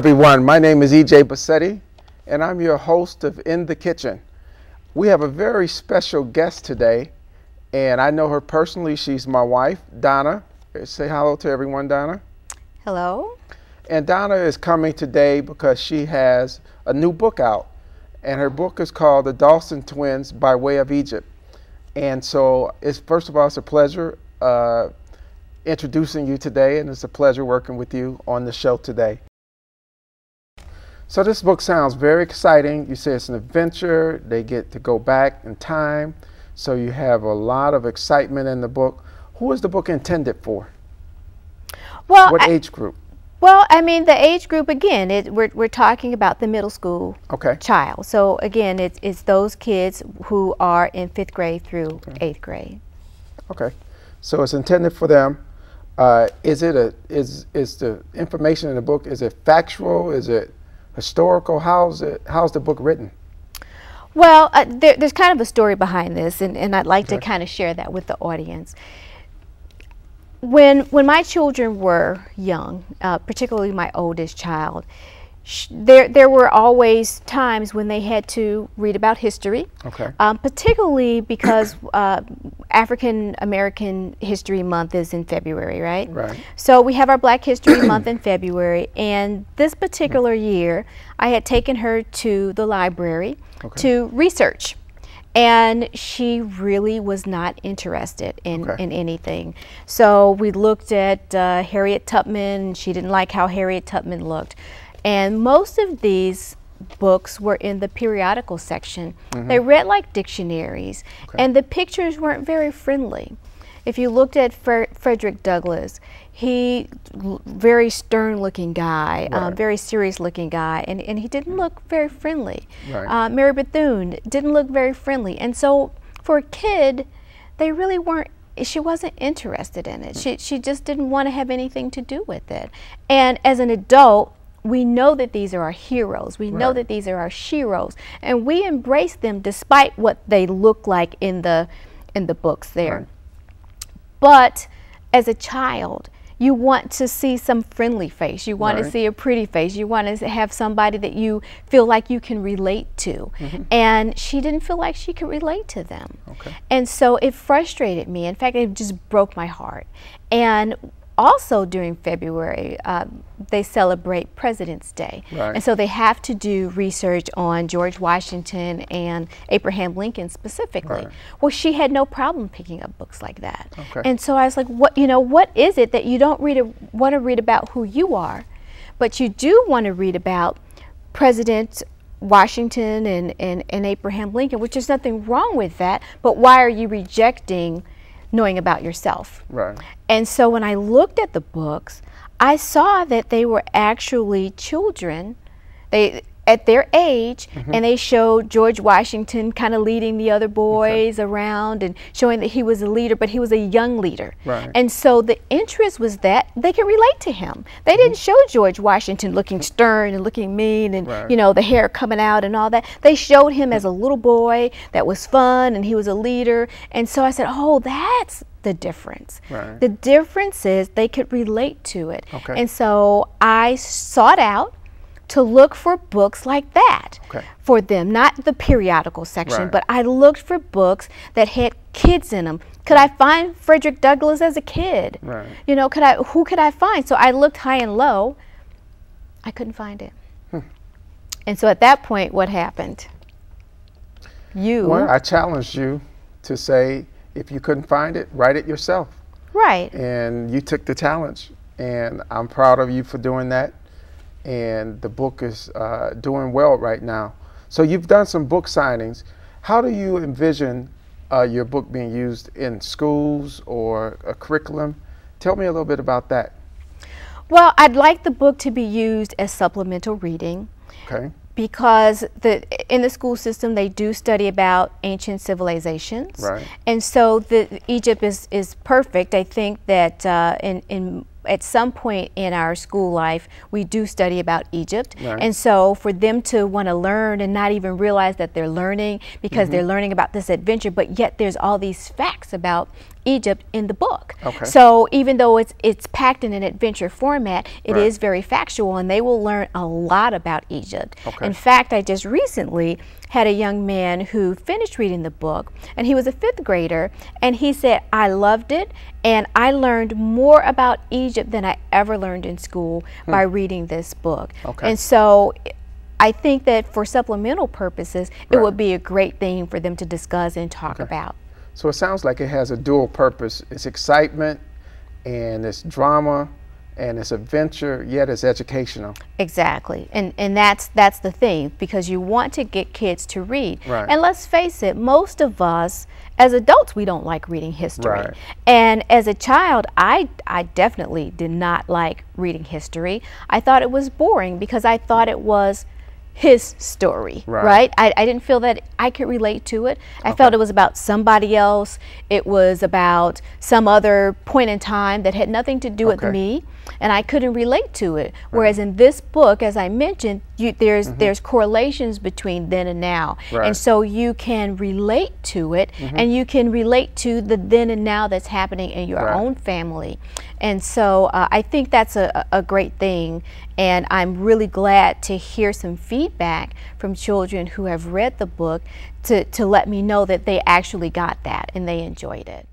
everyone, my name is E.J. Bassette, and I'm your host of In the Kitchen. We have a very special guest today, and I know her personally. She's my wife, Donna. Say hello to everyone, Donna. Hello. And Donna is coming today because she has a new book out, and her book is called The Dawson Twins by Way of Egypt. And so, first of all, it's a pleasure introducing you today, and it's a pleasure working with you on the show today. So this book sounds very exciting. You say it's an adventure. They get to go back in time. So you have a lot of excitement in the book. Who is the book intended for? Well, what age group? Well, I mean, the age group, again, we're talking about the middle school child. So again, it's those kids who are in 5th grade through 8th grade. Okay. So it's intended for them. Is the information in the book, is it factual? Is it historical? How's the book written? Well, there's kind of a story behind this, and I'd like to kind of share that with the audience. When my children were young, particularly my oldest child, there were always times when they had to read about history, particularly because African American History Month is in February, right? Right. So we have our Black History Month in February, and this particular year I had taken her to the library to research. And she really was not interested in anything. So we looked at Harriet Tubman. She didn't like how Harriet Tubman looked. And most of these books were in the periodical section. They read like dictionaries, and the pictures weren't very friendly. If you looked at Frederick Douglass, very stern-looking guy, very serious-looking guy, and he didn't look very friendly. Mary Bethune didn't look very friendly, and so for a kid, they really weren't. She wasn't interested in it. She just didn't want to have anything to do with it. And as an adult, we know that these are our heroes. We know that these are our sheroes, and we embrace them despite what they look like in the books there. But as a child, you want to see some friendly face. You want to see a pretty face. You want to have somebody that you feel like you can relate to. And she didn't feel like she could relate to them. And so it frustrated me. In fact, it just broke my heart. And also during February, they celebrate President's Day. And so they have to do research on George Washington and Abraham Lincoln specifically. Well, she had no problem picking up books like that. And so I was like, what is it that you don't want to read about who you are, but you do want to read about President Washington and Abraham Lincoln, which is nothing wrong with that, but why are you rejecting knowing about yourself? And so when I looked at the books, I saw that they were actually children at their age, and they showed George Washington kind of leading the other boys around and showing that he was a leader, but he was a young leader. And so the interest was that they could relate to him. They didn't show George Washington looking stern and looking mean and you know, the hair coming out and all that. They showed him as a little boy that was fun, and he was a leader. And so I said, oh, that's the difference. The difference is they could relate to it. And so I sought out to look for books like that for them, not the periodical section, but I looked for books that had kids in them. Could I find Frederick Douglass as a kid? You know, who could I find? So I looked high and low. I couldn't find it. And so at that point, what happened? Well, I challenged you to say, if you couldn't find it, write it yourself. And you took the challenge, and I'm proud of you for doing that. And the book is doing well right now. So you've done some book signings. How do you envision your book being used in schools or a curriculum? Tell me a little bit about that. Well, I'd like the book to be used as supplemental reading. Because in the school system, they do study about ancient civilizations. And so Egypt is perfect. I think that at some point in our school life, we do study about Egypt. And so for them to want to learn and not even realize that they're learning because they're learning about this adventure, but yet there's all these facts about Egypt in the book. So even though it's packed in an adventure format, it is very factual, and they will learn a lot about Egypt. In fact, I just recently had a young man who finished reading the book, and he was a 5th grader, and he said, I loved it, and I learned more about Egypt than I ever learned in school by reading this book. And so I think that for supplemental purposes, it would be a great thing for them to discuss and talk about. So it sounds like it has a dual purpose. It's excitement, and it's drama, and it's adventure, yet it's educational. Exactly, and that's the thing, because you want to get kids to read. And let's face it, most of us as adults, we don't like reading history. And as a child, I definitely did not like reading history. I thought it was boring because I thought it was his story, right? I didn't feel that I could relate to it. I felt it was about somebody else. It was about some other point in time that had nothing to do with me, and I couldn't relate to it. Whereas in this book, as I mentioned, there's correlations between then and now, and so you can relate to it, and you can relate to the then and now that's happening in your own family. And so I think that's a great thing, and I'm really glad to hear some feedback from children who have read the book to let me know that they actually got that and they enjoyed it.